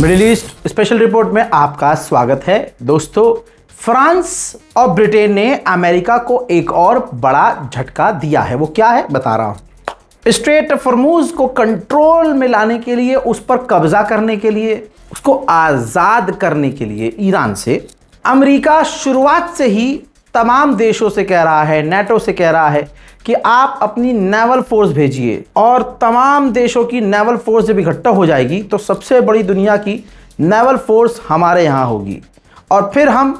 Middle east special report में आपका स्वागत है। दोस्तों, फ्रांस और ब्रिटेन ने अमेरिका को एक और बड़ा झटका दिया है। वो क्या है बता रहा हूं। स्ट्रेट ऑफ हॉर्मुज को कंट्रोल में लाने के लिए, उस पर कब्जा करने के लिए, उसको आजाद करने के लिए ईरान से अमेरिका शुरुआत से ही तमाम देशों से कह रहा है, नेटो से कह रहा है कि आप अपनी नेवल फोर्स भेजिए। और तमाम देशों की नेवल फोर्स जब इकट्ठा हो जाएगी तो सबसे बड़ी दुनिया की नेवल फोर्स हमारे यहाँ होगी और फिर हम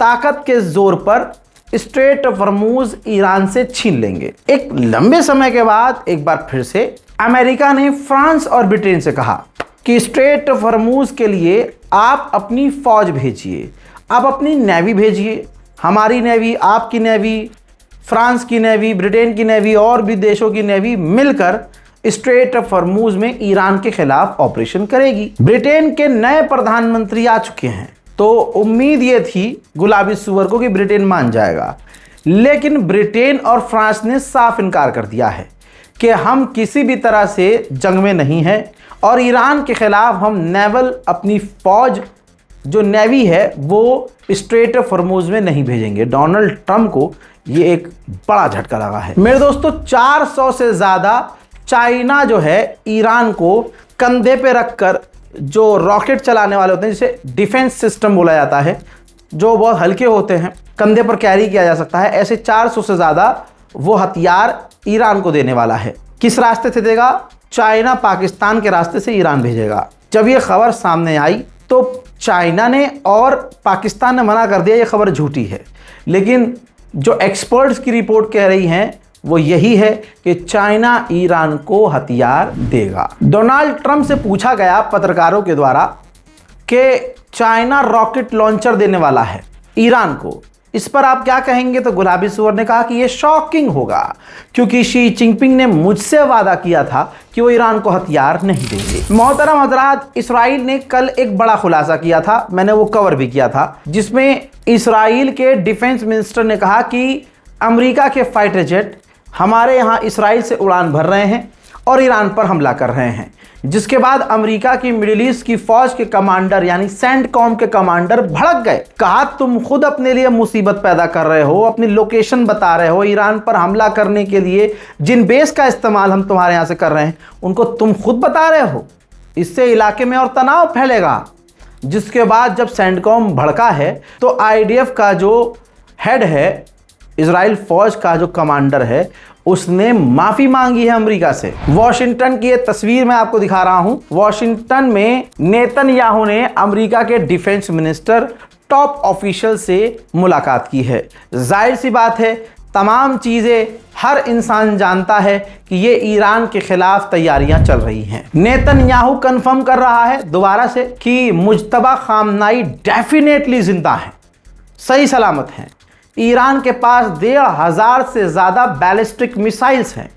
ताकत के जोर पर स्ट्रेट ऑफ हॉर्मुज ईरान से छीन लेंगे। एक लंबे समय के बाद एक बार फिर से अमेरिका ने फ्रांस और ब्रिटेन से कहा कि स्ट्रेट ऑफ हॉर्मुज के लिए आप अपनी फौज भेजिए, आप अपनी नेवी भेजिए। हमारी नेवी, आपकी नेवी, फ्रांस की नेवी, ब्रिटेन की नेवी और भी देशों की नेवी मिलकर स्ट्रेट ऑफ हॉर्मुज में ईरान के खिलाफ ऑपरेशन करेगी। ब्रिटेन के नए प्रधानमंत्री आ चुके हैं, तो उम्मीद ये थी गुलाबी सुअर को कि ब्रिटेन मान जाएगा, लेकिन ब्रिटेन और फ्रांस ने साफ इनकार कर दिया है कि हम किसी भी तरह से जंग में नहीं हैं और ईरान के खिलाफ हम नेवल, अपनी फौज जो नेवी है वो स्ट्रेट ऑफ हॉर्मुज में नहीं भेजेंगे। डोनाल्ड ट्रंप को ये एक बड़ा झटका लगा है। मेरे दोस्तों, 400 से ज़्यादा चाइना जो है ईरान को कंधे पे रखकर, जो रॉकेट चलाने वाले होते हैं जिसे डिफेंस सिस्टम बोला जाता है, जो बहुत हल्के होते हैं, कंधे पर कैरी किया जा सकता है, ऐसे 400 से ज़्यादा वो हथियार ईरान को देने वाला है। किस रास्ते से देगा? चाइना पाकिस्तान के रास्ते से ईरान भेजेगा। जब ये खबर सामने आई तो चाइना ने और पाकिस्तान ने मना कर दिया ये खबर झूठी है, लेकिन जो एक्सपर्ट्स की रिपोर्ट कह रही हैं वो यही है कि चाइना ईरान को हथियार देगा। डोनाल्ड ट्रंप से पूछा गया पत्रकारों के द्वारा कि चाइना रॉकेट लॉन्चर देने वाला है ईरान को, इस पर आप क्या कहेंगे? तो गुलाबी सुअर ने कहा कि ये शॉकिंग होगा, क्योंकि शी जिनपिंग ने मुझसे वादा किया था कि वो ईरान को हथियार नहीं देंगे। मोहतरम हजरात, इसराइल ने कल एक बड़ा खुलासा किया था, मैंने वो कवर भी किया था, जिसमें इसराइल के डिफेंस मिनिस्टर ने कहा कि अमेरिका के फाइटर जेट हमारे यहाँ इसराइल से उड़ान भर रहे हैं और ईरान पर हमला कर रहे हैं। जिसके बाद अमेरिका की मिडिल ईस्ट की फौज के कमांडर यानी सेंटकॉम के कमांडर भड़क गए। कहा तुम खुद अपने लिए मुसीबत पैदा कर रहे हो, अपनी लोकेशन बता रहे हो, ईरान पर हमला करने के लिए जिन बेस का इस्तेमाल हम तुम्हारे यहाँ से कर रहे हैं उनको तुम खुद बता रहे हो। इससे इलाके में और तनाव फैलेगा। जिसके बाद जब सेंटकॉम भड़का है तो आईडीएफ का जो हेड है, इजराइल फौज का जो कमांडर है, उसने माफी मांगी है अमेरिका से। वॉशिंगटन की ये तस्वीर मैं आपको दिखा रहा हूं। वॉशिंगटन में नेतन्याहू ने अमेरिका के डिफेंस मिनिस्टर, टॉप ऑफिशियल से मुलाकात की है। जाहिर सी बात है, तमाम चीजें हर इंसान जानता है कि ये ईरान के खिलाफ तैयारियां चल रही हैं। नेतन्याहू कंफर्म कर रहा है दोबारा से कि मुज्तबा खामनाई डेफिनेटली जिंदा है, सही सलामत हैं। ईरान के पास 1,500 से ज़्यादा बैलिस्टिक मिसाइल्स हैं।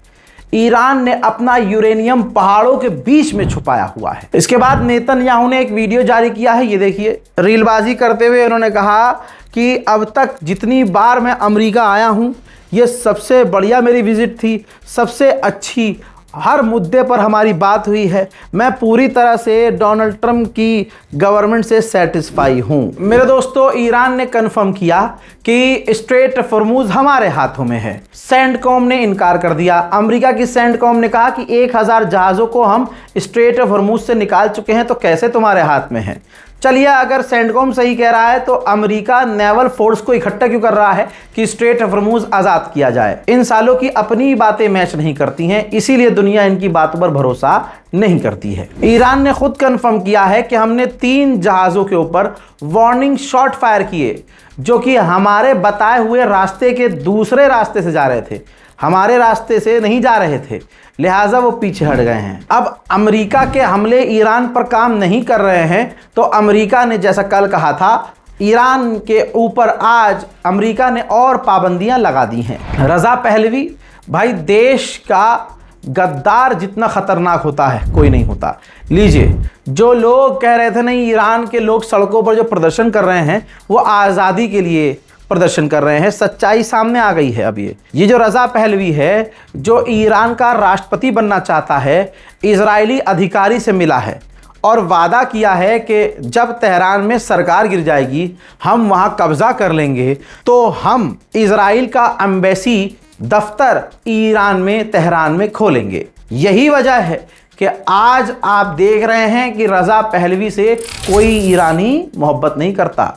ईरान ने अपना यूरेनियम पहाड़ों के बीच में छुपाया हुआ है। इसके बाद नेतन्याहू ने एक वीडियो जारी किया है, ये देखिए। रीलबाजी करते हुए उन्होंने कहा कि अब तक जितनी बार मैं अमेरिका आया हूँ ये सबसे बढ़िया मेरी विजिट थी, सबसे अच्छी, हर मुद्दे पर हमारी बात हुई है। मैं पूरी तरह से डोनाल्ड ट्रंप की गवर्नमेंट से सेटिस्फाई हूं। मेरे दोस्तों, ईरान ने कंफर्म किया कि स्ट्रेट ऑफ हॉर्मुज हमारे हाथों में है। सेंटकॉम ने इनकार कर दिया। अमेरिका की सेंटकॉम ने कहा कि 1000 जहाज़ों को हम स्ट्रेट ऑफ हॉर्मुज से निकाल चुके हैं, तो कैसे तुम्हारे हाथ में है? चलिए, अगर सेंटकॉम सही कह रहा है तो अमेरिका नेवल फोर्स को इकट्ठा क्यों कर रहा है कि स्ट्रेट ऑफ हॉर्मुज आज़ाद किया जाए? इन सालों की अपनी बातें मैच नहीं करती हैं, इसीलिए दुनिया इनकी बातों पर भरोसा नहीं करती है। ईरान ने खुद कंफर्म किया है कि हमने 3 जहाज़ों के ऊपर वार्निंग शॉट फायर किए, जो कि हमारे बताए हुए रास्ते के दूसरे रास्ते से जा रहे थे, हमारे रास्ते से नहीं जा रहे थे, लिहाजा वो पीछे हट गए हैं। अब अमेरिका के हमले ईरान पर काम नहीं कर रहे हैं, तो अमेरिका ने जैसा कल कहा था, ईरान के ऊपर आज अमेरिका ने और पाबंदियां लगा दी हैं। रज़ा पहलवी, भाई देश का गद्दार जितना खतरनाक होता है कोई नहीं होता। लीजिए, जो लोग कह रहे थे नहीं ईरान के लोग सड़कों पर जो प्रदर्शन कर रहे हैं वो आज़ादी के लिए प्रदर्शन कर रहे हैं, सच्चाई सामने आ गई है। अब ये जो रज़ा पहलवी है, जो ईरान का राष्ट्रपति बनना चाहता है, इजरायली अधिकारी से मिला है और वादा किया है कि जब तेहरान में सरकार गिर जाएगी हम वहां कब्जा कर लेंगे, तो हम इजराइल का एम्बेसी दफ्तर ईरान में तेहरान में खोलेंगे। यही वजह है कि आज आप देख रहे हैं कि रज़ा पहलवी से कोई ईरानी मोहब्बत नहीं करता।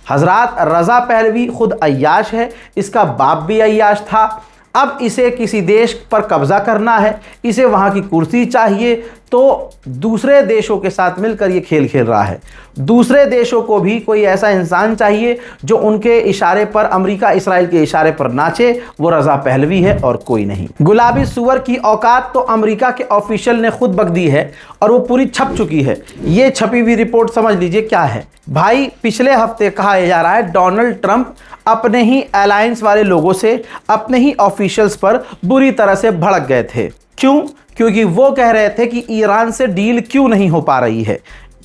हजरात, रज़ा पहलवी खुद अय्याश है, इसका बाप भी अय्याश था। अब इसे किसी देश पर कब्जा करना है, इसे वहाँ की कुर्सी चाहिए, तो दूसरे देशों के साथ मिलकर ये खेल खेल रहा है। दूसरे देशों को भी कोई ऐसा इंसान चाहिए जो उनके इशारे पर, अमेरिका इसराइल के इशारे पर नाचे। वो रज़ा पहलवी है और कोई नहीं। गुलाबी सुअर की औकात तो अमेरिका के ऑफिशियल ने खुद बक दी है और वो पूरी छप चुकी है। ये छपी हुई रिपोर्ट समझ लीजिए क्या है भाई। पिछले हफ्ते कहा जा रहा है डोनाल्ड ट्रंप अपने ही अलायंस वाले लोगों से, अपने ही ऑफिशियल्स पर बुरी तरह से भड़क गए थे। क्यों? क्योंकि वो कह रहे थे कि ईरान से डील क्यों नहीं हो पा रही है,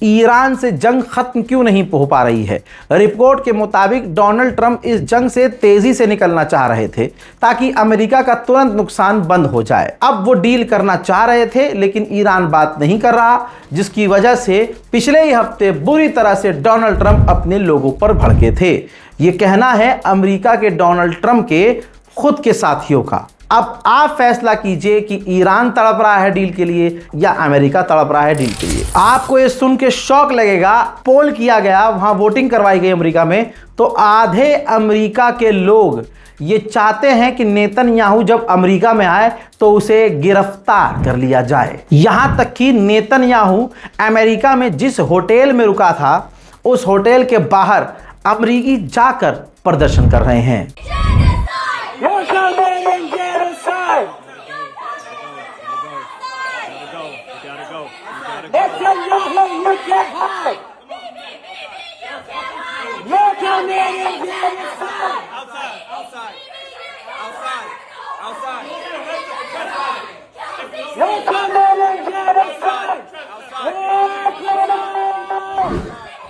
ईरान से जंग खत्म क्यों नहीं हो पा रही है। रिपोर्ट के मुताबिक डोनाल्ड ट्रंप इस जंग से तेजी से निकलना चाह रहे थे ताकि अमेरिका का तुरंत नुकसान बंद हो जाए। अब वो डील करना चाह रहे थे लेकिन ईरान बात नहीं कर रहा, जिसकी वजह से पिछले ही हफ्ते बुरी तरह से डोनाल्ड ट्रंप अपने लोगों पर भड़के थे। ये कहना है अमेरिका के डोनाल्ड ट्रंप के खुद के साथियों का। अब आप फैसला कीजिए कि ईरान तड़प रहा है डील के लिए या अमेरिका तड़प रहा है डील के लिए। आपको ये सुन के शौक लगेगा, पोल किया गया, वहां वोटिंग करवाई गई अमेरिका में, तो आधे अमेरिका के लोग ये चाहते हैं कि नेतन्याहू जब अमेरिका में आए तो उसे गिरफ्तार कर लिया जाए। यहां तक कि नेतन्याहू अमेरिका में जिस होटल में रुका था उस होटल के बाहर अमेरिकी जाकर प्रदर्शन कर रहे हैं।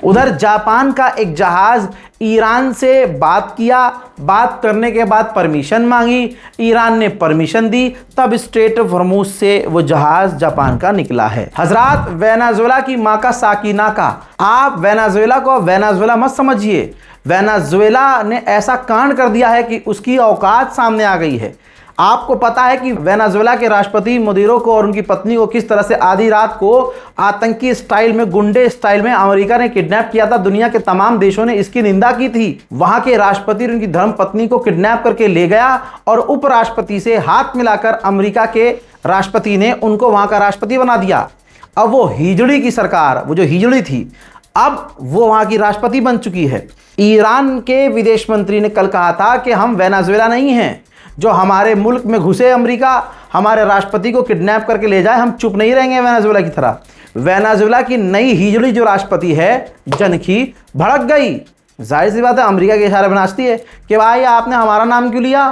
उधर जापान का एक जहाज ईरान से बात किया, बात करने के बाद परमिशन मांगी, ईरान ने परमिशन दी, तब स्ट्रेट ऑफ हॉर्मुज से वो जहाज जापान का निकला है। हजरात, वेनेजुएला की मां का साकिना का, आप वेनेजुएला को वेनेजुएला मत समझिए। वेनेजुएला ने ऐसा कांड कर दिया है कि उसकी औकात सामने आ गई है। आपको पता है कि वेनेजुएला के राष्ट्रपति मदुरो को और उनकी पत्नी को किस तरह से आधी रात को आतंकी स्टाइल में, गुंडे स्टाइल में अमेरिका ने किडनैप किया था। दुनिया के तमाम देशों ने इसकी निंदा की थी। वहां के राष्ट्रपति उनकी धर्मपत्नी को किडनैप करके ले गया और उपराष्ट्रपति से हाथ मिलाकर अमेरिका के राष्ट्रपति ने उनको वहां का राष्ट्रपति बना दिया। अब वो हिजड़ी की सरकार, वो जो हिजड़ी थी, अब वो वहां की राष्ट्रपति बन चुकी है। ईरान के विदेश मंत्री ने कल कहा था कि हम वेनेजुएला नहीं हैं, जो हमारे मुल्क में घुसे अमेरिका, हमारे राष्ट्रपति को किडनैप करके ले जाए, हम चुप नहीं रहेंगे वेनेजुएला की तरह। वेनेजुएला की नई हिजड़ी जो राष्ट्रपति है जनखी भड़क गई। जाहिर सी बात है, अमेरिका के इशारे पर नाचती है कि भाई आपने हमारा नाम क्यों लिया,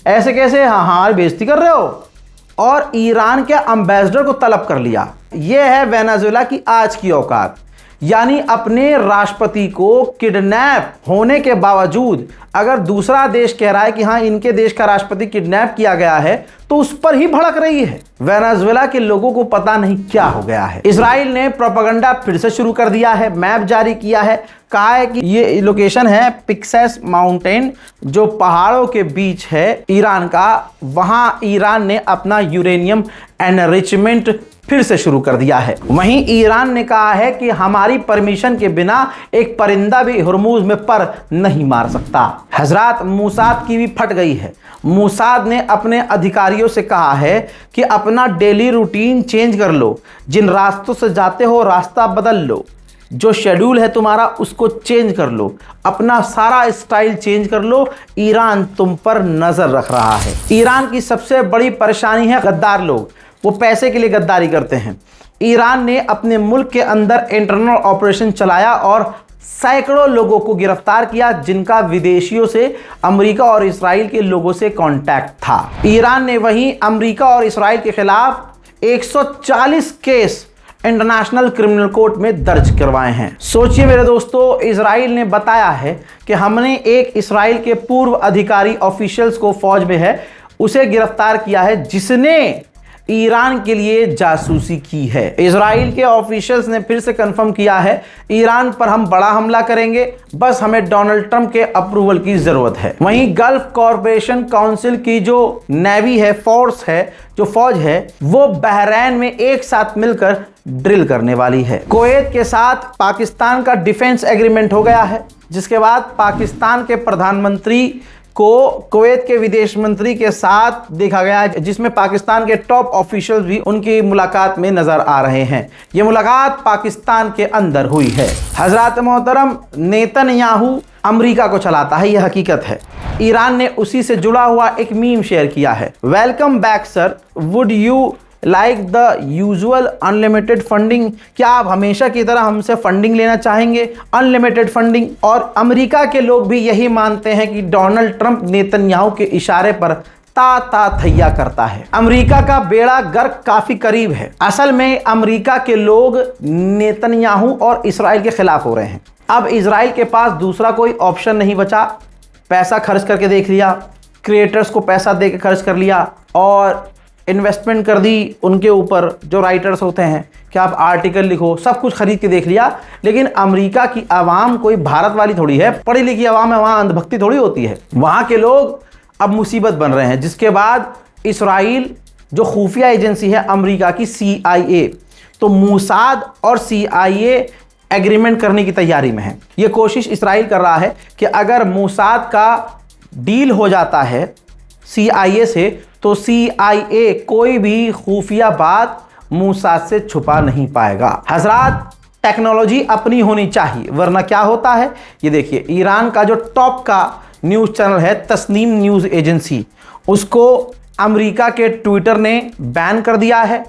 ऐसे कैसे, हाँ हमारी बेइज्जती कर रहे हो, और ईरान के एम्बेसडर को तलब कर लिया। यह है वेनेजुएला की आज की औकात। यानी अपने राष्ट्रपति को किडनैप होने के बावजूद अगर दूसरा देश कह रहा है कि हाँ इनके देश का राष्ट्रपति किडनैप किया गया है तो उस पर ही भड़क रही है। वेनेजुएला के लोगों को पता नहीं क्या हो गया है। इजराइल ने प्रोपेगेंडा फिर से शुरू कर दिया है, मैप जारी किया है, कहा है कि ये लोकेशन है पिक्सेस माउंटेन, जो पहाड़ों के बीच है ईरान का। वहां ईरान ने अपना यूरेनियम एनरिचमेंट फिर से शुरू कर दिया है। वहीं ईरान ने कहा है कि हमारी परमिशन के बिना एक परिंदा भी हुर्मुज में पर नहीं मार सकता। हजरात, मूसाद की भी फट गई है। मूसाद ने अपने अधिकारियों से कहा है कि अपना डेली रूटीन चेंज कर लो, जिन रास्तों से जाते हो रास्ता बदल लो, जो शेड्यूल है तुम्हारा उसको चेंज कर लो, अपना सारा स्टाइल चेंज कर लो। ईरान तुम पर नजर रख रहा है। ईरान की सबसे बड़ी परेशानी है गद्दार लोग, वो पैसे के लिए गद्दारी करते हैं। ईरान ने अपने मुल्क के अंदर इंटरनल ऑपरेशन चलाया और सैकड़ों लोगों को गिरफ्तार किया जिनका विदेशियों से, अमेरिका और इसराइल के लोगों से कांटेक्ट था। ईरान ने वहीं अमेरिका और इसराइल के खिलाफ 140 केस इंटरनेशनल क्रिमिनल कोर्ट में दर्ज करवाए हैं। सोचिए मेरे दोस्तों, इसराइल ने बताया है कि हमने एक इसराइल के पूर्व अधिकारी ऑफिशियल्स को, फौज में है, उसे गिरफ्तार किया है जिसने ईरान के लिए जासूसी की है। इजराइल के ऑफिशियल्स ने फिर से कंफर्म किया है, ईरान पर हम बड़ा हमला करेंगे, बस हमें डोनाल्ड ट्रंप के अप्रूवल की जरूरत है। वहीं गल्फ कॉरपोरेशन काउंसिल की जो नेवी है, फोर्स है, जो फौज है, वो बहरैन में एक साथ मिलकर ड्रिल करने वाली है। कुवैत के साथ पाकिस्तान का डिफेंस एग्रीमेंट हो गया है, जिसके बाद पाकिस्तान के प्रधानमंत्री को कुवैत के विदेश मंत्री के साथ देखा गया, जिसमें पाकिस्तान के टॉप ऑफिशियल्स भी उनकी मुलाकात में नजर आ रहे हैं। यह मुलाकात पाकिस्तान के अंदर हुई है। हजरत मोहतरम नेतन्याहू अमेरिका को चलाता है, यह हकीकत है। ईरान ने उसी से जुड़ा हुआ एक मीम शेयर किया है, welcome back sir, would you like the usual unlimited funding, क्या आप हमेशा की तरह हमसे फंडिंग लेना चाहेंगे, अनलिमिटेड फंडिंग। और अमेरिका के लोग भी यही मानते हैं कि डोनाल्ड ट्रंप नेतन्याहू के इशारे पर ता थैया करता है। अमेरिका का बेड़ा गर्क काफी करीब है। असल में अमेरिका के लोग नेतन्याहू और इजराइल के खिलाफ हो रहे हैं। अब इजराइल के पास दूसरा कोई ऑप्शन नहीं बचा, पैसा खर्च करके देख लिया, क्रिएटर्स को पैसा दे के खर्च कर लिया और इन्वेस्टमेंट कर दी उनके ऊपर, जो राइटर्स होते हैं कि आप आर्टिकल लिखो, सब कुछ खरीद के देख लिया। लेकिन अमेरिका की आवाम कोई भारत वाली थोड़ी है, पढ़ी लिखी आवाम है, वहाँ अंधभक्ति थोड़ी होती है। वहाँ के लोग अब मुसीबत बन रहे हैं, जिसके बाद इजराइल जो खुफिया एजेंसी है अमेरिका की, CIA, तो मूसाद और CIA एग्रीमेंट करने की तैयारी में है। ये कोशिश इजराइल कर रहा है कि अगर मूसाद का डील हो जाता है CIA से, तो CIA कोई भी खुफिया बात मूसाद से छुपा नहीं पाएगा। हजरात, टेक्नोलॉजी अपनी होनी चाहिए, वरना क्या होता है ये देखिए। ईरान का जो टॉप का न्यूज़ चैनल है तस्नीम न्यूज़ एजेंसी, उसको अमेरिका के ट्विटर ने बैन कर दिया है।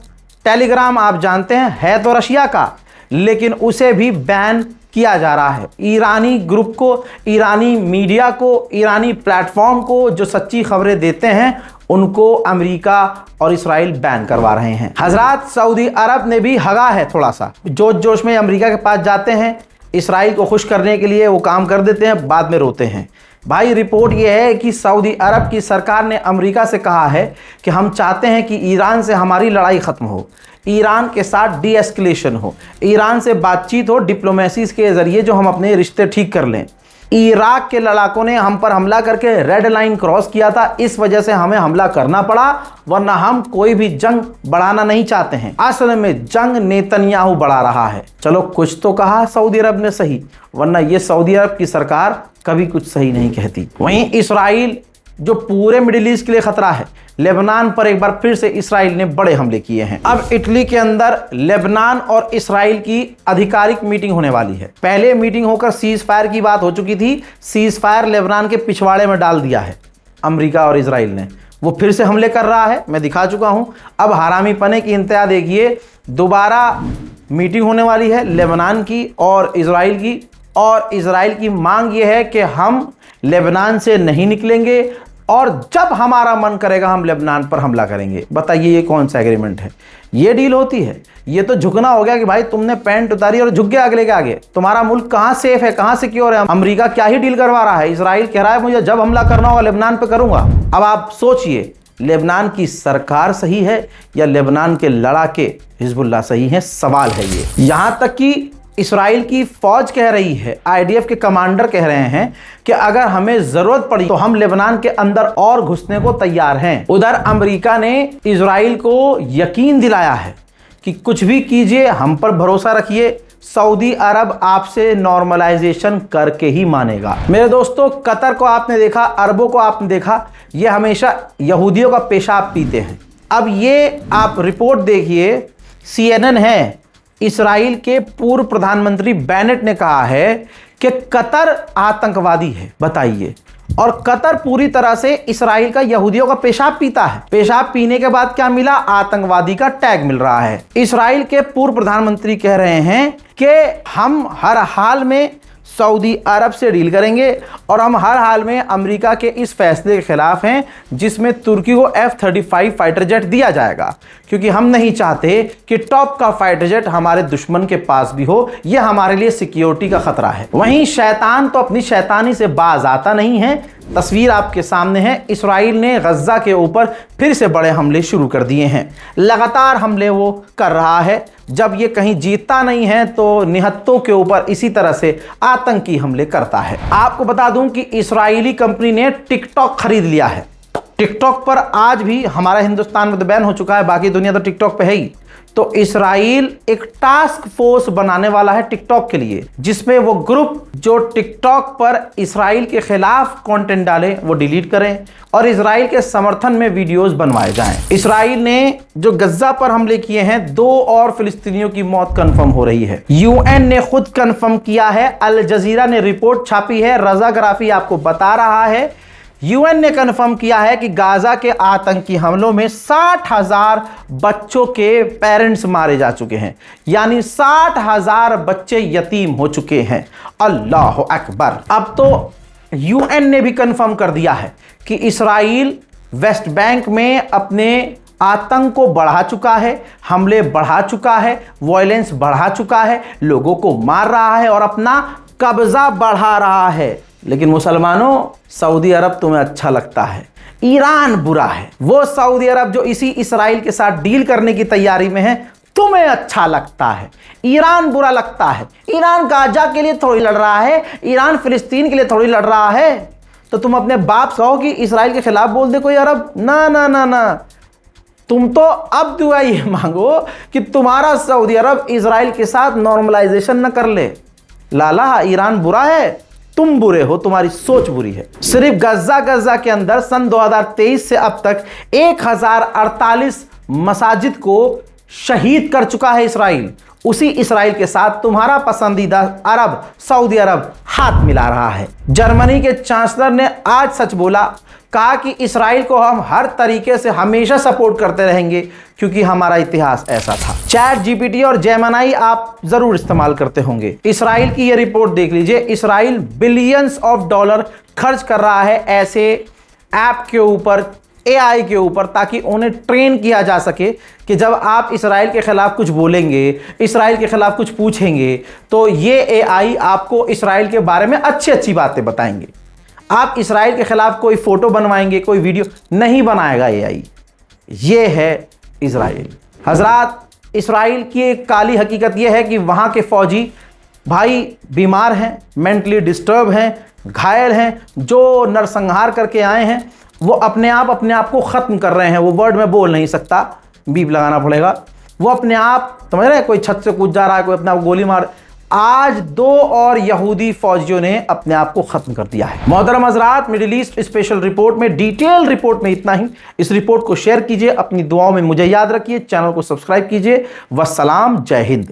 टेलीग्राम आप जानते हैं है तो रशिया का, लेकिन उसे भी बैन किया जा रहा है। ईरानी ग्रुप को, ईरानी मीडिया को, ईरानी प्लेटफॉर्म को जो सच्ची खबरें देते हैं उनको अमेरिका और इजराइल बैन करवा रहे हैं। हजरात, सऊदी अरब ने भी हगा है थोड़ा सा, जोश जोश में अमेरिका के पास जाते हैं, इजराइल को खुश करने के लिए वो काम कर देते हैं, बाद में रोते हैं। भाई रिपोर्ट ये है कि सऊदी अरब की सरकार ने अमेरिका से कहा है कि हम चाहते हैं कि ईरान से हमारी लड़ाई ख़त्म हो, ईरान के साथ डी एस्केलेशन हो, ईरान से बातचीत हो, डिप्लोमेसी के ज़रिए जो हम अपने रिश्ते ठीक कर लें। इराक के लड़ाकों ने हम पर हमला करके रेड लाइन क्रॉस किया था, इस वजह से हमें हमला करना पड़ा, वरना हम कोई भी जंग बढ़ाना नहीं चाहते हैं। असल में जंग नेतन्याहू बढ़ा रहा है। चलो कुछ तो कहा सऊदी अरब ने सही, वरना ये सऊदी अरब की सरकार कभी कुछ सही नहीं कहती। वहीं इजराइल जो पूरे मिडिल ईस्ट के लिए खतरा है, लेबनान पर एक बार फिर से इजराइल ने बड़े हमले किए हैं। अब इटली के अंदर लेबनान और इजराइल की आधिकारिक मीटिंग होने वाली है। पहले मीटिंग होकर सीज फायर की बात हो चुकी थी, सीज फायर लेबनान के पिछवाड़े में डाल दिया है अमेरिका और इजराइल ने, वो फिर से हमले कर रहा है, मैं दिखा चुका हूं। अब हरामी पने की इंतहा देखिए, दोबारा मीटिंग होने वाली है लेबनान की और इजराइल की, और इजराइल की मांग यह है कि हम लेबनान से नहीं निकलेंगे और जब हमारा मन करेगा हम लेबनान पर हमला करेंगे। बताइए ये कौन सा एग्रीमेंट है? ये डील होती है? ये तो झुकना हो गया कि भाई तुमने पैंट उतारी और झुक गया अगले के आगे। तुम्हारा मुल्क कहाँ सेफ है, कहाँ सिक्योर है? अमेरिका क्या ही डील करवा रहा है? इजराइल कह रहा है मुझे जब हमला करना होगा लेबनान पे करूंगा। अब आप सोचिए, लेबनान की सरकार सही है या लेबनान के लड़ाके हिजबुल्लाह सही है? सवाल है ये। यहाँ तक कि इस्राइल की फौज कह रही है, IDF के कमांडर कह रहे हैं कि अगर हमें जरूरत पड़ी तो हम लेबनान के अंदर और घुसने को तैयार हैं। उधर अमेरिका ने इजराइल को यकीन दिलाया है कि कुछ भी कीजिए, हम पर भरोसा रखिए, सऊदी अरब आपसे नॉर्मलाइजेशन करके ही मानेगा। मेरे दोस्तों, कतर को आपने देखा, अरबों को आपने देखा, ये हमेशा यहूदियों का पेशाब पीते हैं। अब ये आप रिपोर्ट देखिए, CNN है, इस्राइल के पूर्व प्रधानमंत्री बेनेट ने कहा है कि कतर आतंकवादी है। बताइए, और कतर पूरी तरह से इस्राइल का यहूदियों का पेशाब पीता है। पेशाब पीने के बाद क्या मिला? आतंकवादी का टैग मिल रहा है। इस्राइल के पूर्व प्रधानमंत्री कह रहे हैं कि हम हर हाल में सऊदी अरब से डील करेंगे और हम हर हाल में अमेरिका के इस फैसले के खिलाफ हैं जिसमें तुर्की को F-35 फाइटर जेट दिया जाएगा, क्योंकि हम नहीं चाहते कि टॉप का फाइटर जेट हमारे दुश्मन के पास भी हो, यह हमारे लिए सिक्योरिटी का खतरा है। वहीं शैतान तो अपनी शैतानी से बाज आता नहीं है, तस्वीर आपके सामने है। इसराइल ने गज्जा के ऊपर फिर से बड़े हमले शुरू कर दिए हैं। लगातार हमले वो कर रहा है। जब ये कहीं जीतता नहीं है तो निहत्तों के ऊपर इसी तरह से आतंकी हमले करता है। आपको बता दूं कि इस्राएली कंपनी ने टिकटॉक खरीद लिया है। टिकटॉक पर आज भी, हमारा हिंदुस्तान में तो बैन हो चुका है, बाकी दुनिया तो टिकटॉक पे है ही, तो इसराइल एक टास्क फोर्स बनाने वाला है टिकटॉक के लिए, जिसमें वो ग्रुप जो टिकटॉक पर इसराइल के खिलाफ कंटेंट डाले वो डिलीट करें और इसराइल के समर्थन में वीडियोस बनवाए जाएं। इसराइल ने जो गज्जा पर हमले किए हैं, 2 और फिलिस्तीनियों की मौत कंफर्म हो रही है। यूएन ने खुद कंफर्म किया है, अल जजीरा ने रिपोर्ट छापी है, रजा गराफी आपको बता रहा है। यूएन ने कंफर्म किया है कि गाजा के आतंकी हमलों में 60,000 बच्चों के पेरेंट्स मारे जा चुके हैं, यानी 60,000 बच्चे यतीम हो चुके हैं। अल्लाह अकबर। अब तो यूएन ने भी कंफर्म कर दिया है कि इसराइल वेस्ट बैंक में अपने आतंक को बढ़ा चुका है, हमले बढ़ा चुका है, वायलेंस बढ़ा चुका है, लोगों को मार रहा है और अपना कब्जा बढ़ा रहा है। लेकिन मुसलमानों, सऊदी अरब तुम्हें अच्छा लगता है, ईरान बुरा है। वो सऊदी अरब जो इसी इसराइल के साथ डील करने की तैयारी में है, तुम्हें अच्छा लगता है, ईरान बुरा लगता है। ईरान गाजा के लिए थोड़ी लड़ रहा है, ईरान फिलिस्तीन के लिए थोड़ी लड़ रहा है। तो तुम अपने बाप कहो कि इसराइल के खिलाफ बोल दे कोई अरब? ना ना ना ना, तुम तो अब दुआ ये मांगो कि तुम्हारा सऊदी अरब इसराइल के साथ नॉर्मलाइजेशन न कर ले। लाला, ईरान बुरा है, तुम बुरे हो, तुम्हारी सोच बुरी है। सिर्फ गज्जा के अंदर सन 2023 से अब तक 1048 मसाजिद को शहीद कर चुका है इसराइल। उसी इसराइल के साथ तुम्हारा पसंदीदा अरब सऊदी अरब हाथ मिला रहा है। जर्मनी के चांसलर ने आज सच बोला, कहा कि इसराइल को हम हर तरीके से हमेशा सपोर्ट करते रहेंगे क्योंकि हमारा इतिहास ऐसा था। चैट जीपीटी और जेमिनी आप जरूर इस्तेमाल करते होंगे। इसराइल की ये रिपोर्ट देख लीजिए, इसराइल बिलियंस ऑफ डॉलर खर्च कर रहा है ऐसे ऐप के ऊपर, एआई के ऊपर, ताकि उन्हें ट्रेन किया जा सके कि जब आप इसराइल के खिलाफ कुछ बोलेंगे, इसराइल के खिलाफ कुछ पूछेंगे, तो ये एआई आपको इसराइल के बारे में अच्छी अच्छी बातें बताएंगे। आप इसराइल के खिलाफ कोई फोटो बनवाएंगे, कोई वीडियो नहीं बनाएगा एआई। ये है इसराइल। हजरात, इसराइल की एक काली हकीकत यह है कि वहाँ के फौजी भाई बीमार हैं, मेंटली डिस्टर्ब हैं, घायल हैं, जो नरसंहार करके आए हैं वो अपने आप को ख़त्म कर रहे हैं। वो वर्ड में बोल नहीं सकता, बीप लगाना पड़ेगा। वो अपने आप, समझ रहे हैं, कोई छत से कूद जा रहा है, कोई अपने आप गोली मार। आज 2 और यहूदी फौजियों ने अपने आप को खत्म कर दिया है। मोहतरम हज़रात, मिडिल ईस्ट स्पेशल रिपोर्ट में, डिटेल रिपोर्ट में इतना ही। इस रिपोर्ट को शेयर कीजिए, अपनी दुआओं में मुझे याद रखिए, चैनल को सब्सक्राइब कीजिए। वस्सलाम, जय हिंद।